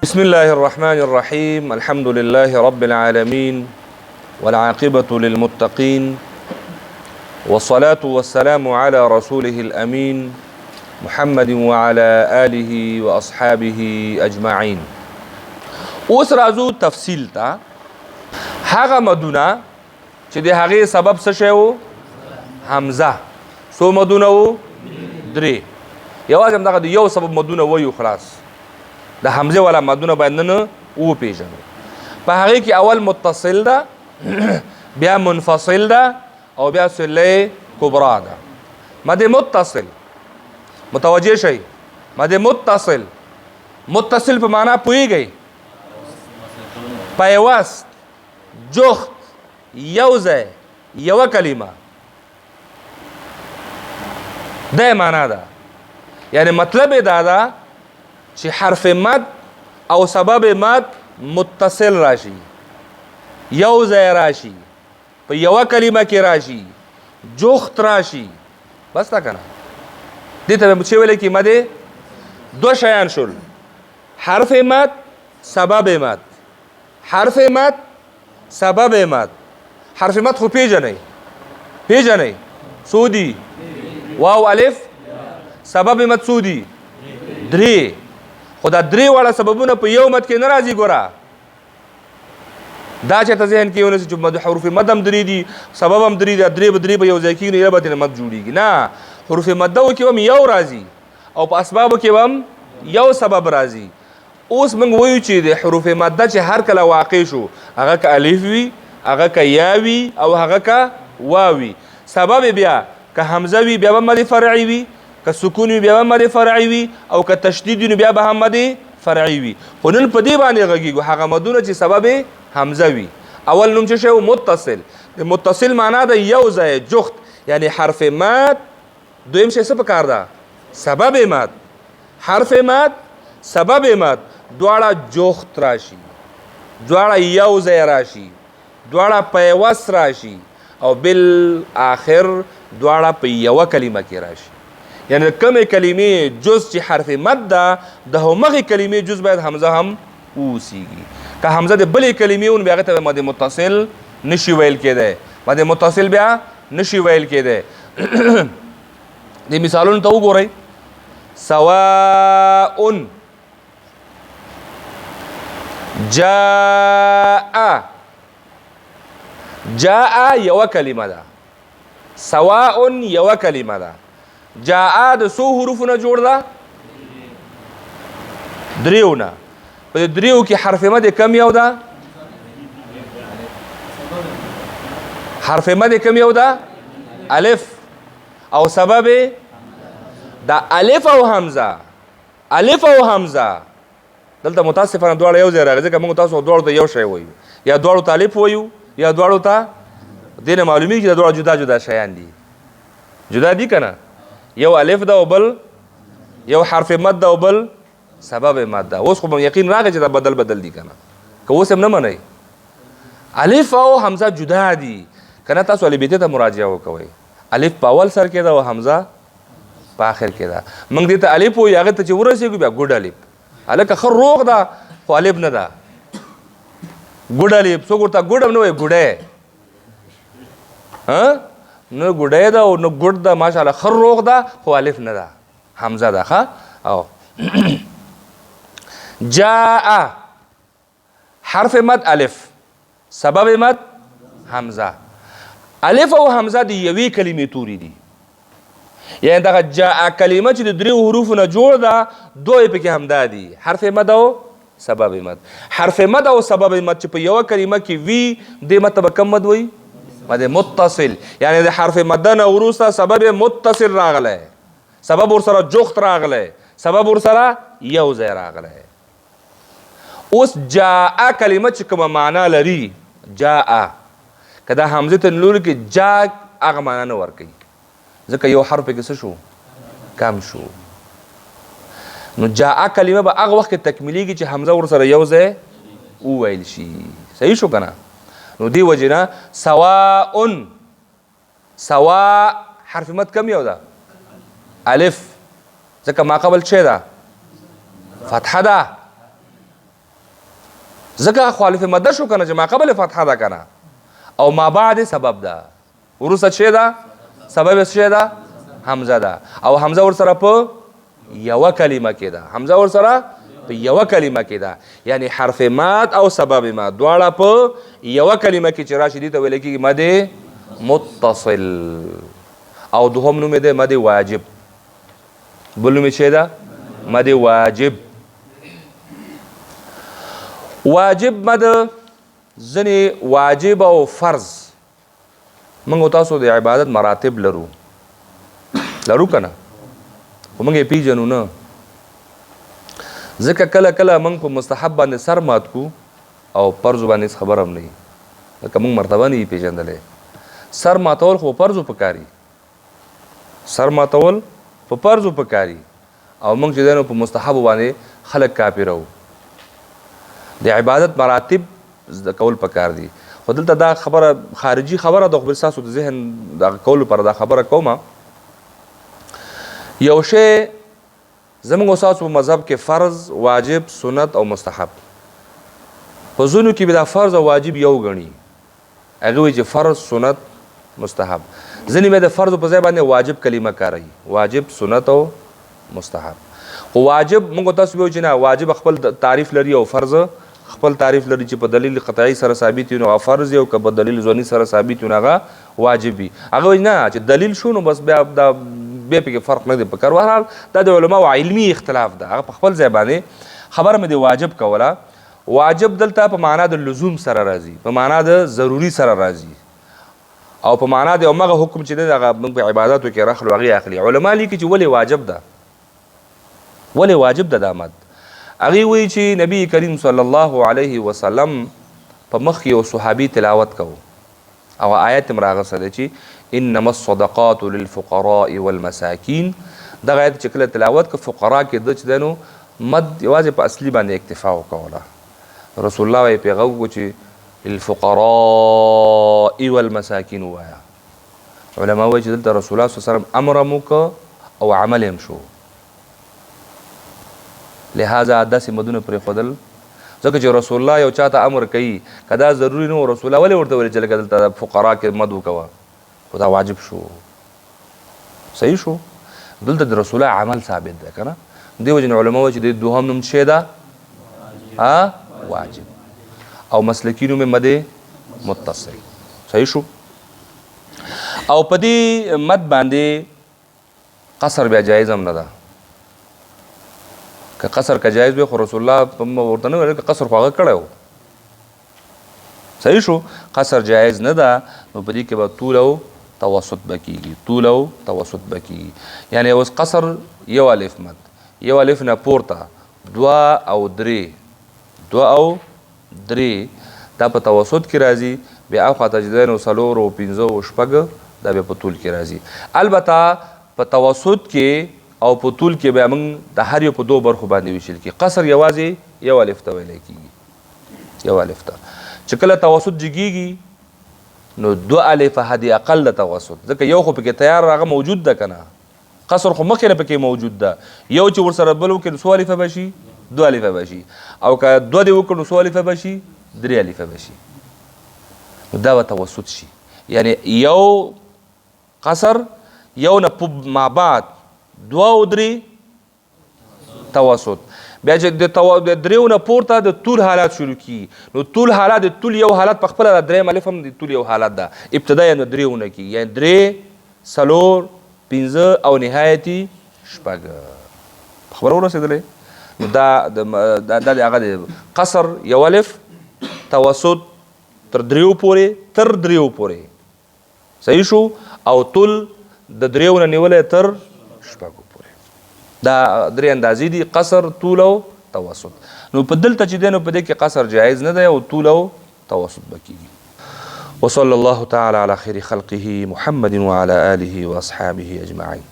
بسم الله الرحمن الرحيم. الحمد لله رب العالمين والعاقبة للمتقين والصلاة والسلام على رسوله الأمين محمد وعلى آله وأصحابه أجمعين. اوس راځو تفصیل ته. هغه مدونه چې د هغې سبب څه شی و؟ حمزه. څو مدونه و؟ درې. یوازې همدغه د یو سبب مدونه ویو خلاص. د حمزه والا مدونه باید نه وپېژنو. په هغې کې اول متصل ده، بیا منفصل ده، او بیا صله کبرا ده. مد متصل متوجه شئ. مد متصل متصل په معنا پوهیږئ؟ پیوست، جخت، یو ځای، یوه کلمه، دا معنا ده. یعنی مطلب یې دا ده چې حرف مد او سبب مد متصل راشي، یو ځای راشي، په یوه کلمه کې راشي، جخت راشي. بس تا کنه دې ته چې ویلی کې مد دو شیان شول: حرف مد، سبب مد. حرف مد، سبب مد. حرف مد خو پیژنئ څو دي؟ واو الف. سبب مد څو دي؟ درې. خو دا درې واړه سببونه په یو مد کې نه راځي. ګوره دا چې ته ذهن کې ونیسي چې حروف مد هم درې دي، سبب هم درې دي، درې به درې به یو ځای کېږي نو یو به ترې مد جوړېږي. نه، حروف مدو کې به هم یو راځي او په اسبابو کې به هم یو سبب راځي. اوس موږ وایو چې د حروف مده چې هر کله واقع شو، هغه که الف وي، هغه که یا وي، او هغه که واو وي. سبب بیا که حمزه وي بیا به مد فرعي وي، که سکون وي بیا به مد فرعي وي، او که تشدید وي نو بیا به هم مد فرعي وي. خو نن په دې باندې غږیږو هغه مدونه چې سبب حمزه وي. اول نوم څه شی و؟ متصل. د متصل معنا د یو ځای، جخت، یعنی حرف مد. دویم شی څه پکار ده؟ سبب مد. حرف مد، سبب مد، دواړه جخت راشي، دواړه یو ځای راشي، دواړه پیوست راشي، او بالآخر دواړه په یوه کلمه کې راشي. یعنی کمې کلمې جز چې حرف مد ده، د همغې کلمې جز باید حمزه هم اوسیږي. که حمزه د بلې کلمې ون بیا هغې ته مد متصل نشي ویل کېدی. مد متصل بیا نشي ویل کېدی. د مثالونو ته وګورئ. سواء، جاء. جاء یوه کلمه ده، سواء یوه کلمه ده. جاء د څو حروفو نه جوړ ده؟ دریو نه. په دریو کې حرف مد کم یو ده؟ حرف مد کم یو ده؟ الف. او سبب دا الف او حمزه. الف او حمزه دلته متاسفانه دواړه یو ځای راغلي، ځکه موږ تاسو دواړو ته یو شی وایو، یا دواړو ته الف وایو یا دواړو ته. دې نه معلومیږي چې دا دواړه جدا جدا شیان دي. جدا دي که نه؟ یو الف ده او بل یو حرف مد ده او بل سبب مد ده. اوس خو یقین راغی چې دا بدل بدل دي که نه؟ که اوس هم نه منئ. الف او حمزه جدا دي که نه؟ تاسو الفبیتې ته مراجعه وکوئ. الف په اول سر کې ده او حمزه په آخر کې ده. موږ دې ته الف وایو، هغې ته چې ورسېږو بیا ګوډ الف. هلکه ښه روغ ده خو الف نه ده. ګوډ الف. څوک ورته ګوډ هم نه وایي، ګوډی. نه ګوډی ده او نه ګوډ ده، ماشاءالله ښه روغ ده خو الف نه ده، حمزه ده. ښه. او جاء حرف مد الف، سبب مد حمزه. الف او حمزه د یوې کلمې توري دي. یعنی دغه جاء کلمه چې د دریو حروفو نه جوړ ده، دوی پکې همدا دي، حرف مد او سبب مد. حرف مد او سبب مد چې په یوه کلمه کې وي، دې مد ته به کم مد وایي؟ مد متصل. یعنی د حرف مد نه وروسته سبب متصل راغلی، سبب ورسره جخت راغلی، سبب ورسره یو ځای راغلی. اوس جاء کلمه چې کومه معنا لري، جاء، که دا حمزه ته نلوري کې جا هغه معنا نه ورکوي، ځکه یو حرف پکې څه شو؟ کم شو. نو جاء کلمه به هغه وخت کې تکمیلیږي چې حمزه ورسره یو ځای وویل شي. صحیح شو که نه؟ نو دی وجې نه سواء، سواء حرف مد کم یو ده؟ الف. ځکه ما قبل چه ده؟ فتحه ده. ځکه خو الف مده شو کنه چې ما قبل فتحه ده کنه او ما بعد سبب ده وروسته څه ده سبب څه ده حمزه ده او حمزه ور سره په یو کلمه کې ده حمزه ور سره په یو کلمه کې ده یعنی حرف ماد او سبب ماد دواړه په یو کلمه کې چې راشي دي ته ویل کېږي مد متصل او دوهم نوم دی مد واجب بل نوم څه ده مد واجب واجب مد ځنې واجب او فرض موږ تاسو د عبادت مراتب لرو کنه خو موږ یې پیژنو نه ځکه کله کله موږ په مستحب باندې سر مات کو او فرض باندې خبر هم نه وي ځکه موږ مرتبه نه پیژندلې سر ماتول خو فرض پکاري سر ماتول په فرض پکاري او موږ چې دنو په مستحب باندې خلق کافرو د عبادت مراتب د کول پکار دي خو دلته دا خبره خارجي خبره د خپل ساسو د ذهن د کول پر دا خبره کومه یو شی زموږ اساس په مذهب کې فرض واجب سنت او مستحب په زونو کې به دا فرض او واجب یو غني هغه وی چې فرض سنت مستحب ځنې مې د فرض په ځای باندې واجب کلمه کاروي واجب سنت او مستحب خو واجب موږ تاسو ویو چې نه واجب خپل تعریف لري او فرض خپل تعریف لري چې په دلیل قطعي سره ثابت وي نو فرض او که په دلیل ځونی سره ثابت وي هغه واجب وي هغه نه چې دلیل شو نو بس بیا دا به په فرق نه دی په کار وحال دا د علماء علمي اختلاف ده هغه په خپل ځای باندې خبر مې دی واجب کوله واجب دلته په معنا د لزوم سره راځي په معنا د ضروري سره راځي او په معنا د هغه حکم چې دی هغه موږ په عبادتو کې راخلو هغه اخلي علما لیکي چې ولې واجب ده ولې واجب ده دامت هغه وی چې نبی کریم صلی الله علیه وسلم په مخ یو صحابي تلاوت کو او آیت مراغه سره چې انما الصدقات للفقراء والمساکین دا آیت چې کله تلاوت کو فقرا کې د چدنو مد یوازې په اصلي باندې اکتفا وکوله رسول الله یې پیغام چې للفقراء والمساکین وایا علما وایي چې دلته رسول الله صلی الله علیه وسلم امر موک او عمل هم شو لہذا داسې مدونه پرې خودل ځکه چې رسول الله یو چاته امر کوي کدا ضروری نو رسول الله ولې ورته ویل چې لکه دلته فقرا کې مد وکوه خو دا واجب شو صحیح شو دلته د رسول الله عمل ثابت ده کنه دیو جن علماء چې د دوهم نوم شه ده واجب او مسلکی نوم مد متصل صحیح شو او په دې مد باندې قصر بیا جایز هم نه ده که قصر کا جایز وي خو رسول الله ورته نه ویل که قصر خو هغه کړی صحیح شو قصر جایز نه ده نو په دې کې به طول او توسط بکیږي طول او توسط بکیږي یعنی اوس قصر یو الف مد یو الف نه پورته دوا او درې دا په توسط کې راځي بیا خواته چې نو څلور او پنځه او شپږ دا بیا په طول کې راځي البته په توسط کې او په طول کې بیا موږ د هر یو په دوه برخو باندې ویشل کی قصر یوازې یو الف ته ویل کیږي یو الف ته چې کله توسط جګیږي نو دو الف هدي اقل توسط ځکه یو خو پکې تیار راغه موجود ده کنه قصر خو مخکې نه پکې موجود ده یو چې ورسره بل وکړي سو الف بشي دو الف بشي او که دو دی وکړو سو الف بشي درې الف بشي نو دا توسط شي یعنی یو قصر یو نه ما بعد دوا او درې توسط بیا چې د دریو نه پورته د طول حالات شروع کی نو طول حالات د طول یو حالت په خپل د دریم الف هم د طول یو حالت ده ابتدا یې د دریو نه کی یعنی درې څلور پنځه او نهایتي شپږ خبره ورسېدلې نو دا د هغه د قصر یو الف توسط تر دریو پورې صحیح شو او طول د دریو نه نیولې تر شپږو پورې دا درې اندازې دي قصر طول او توسط نو په دلته چې دی نو په دې کې قصر جایز نه دی او طول او توسط به کېږي وصلى الله تعالى على خير خلقه محمد وعلى آله وأصحابه أجمعين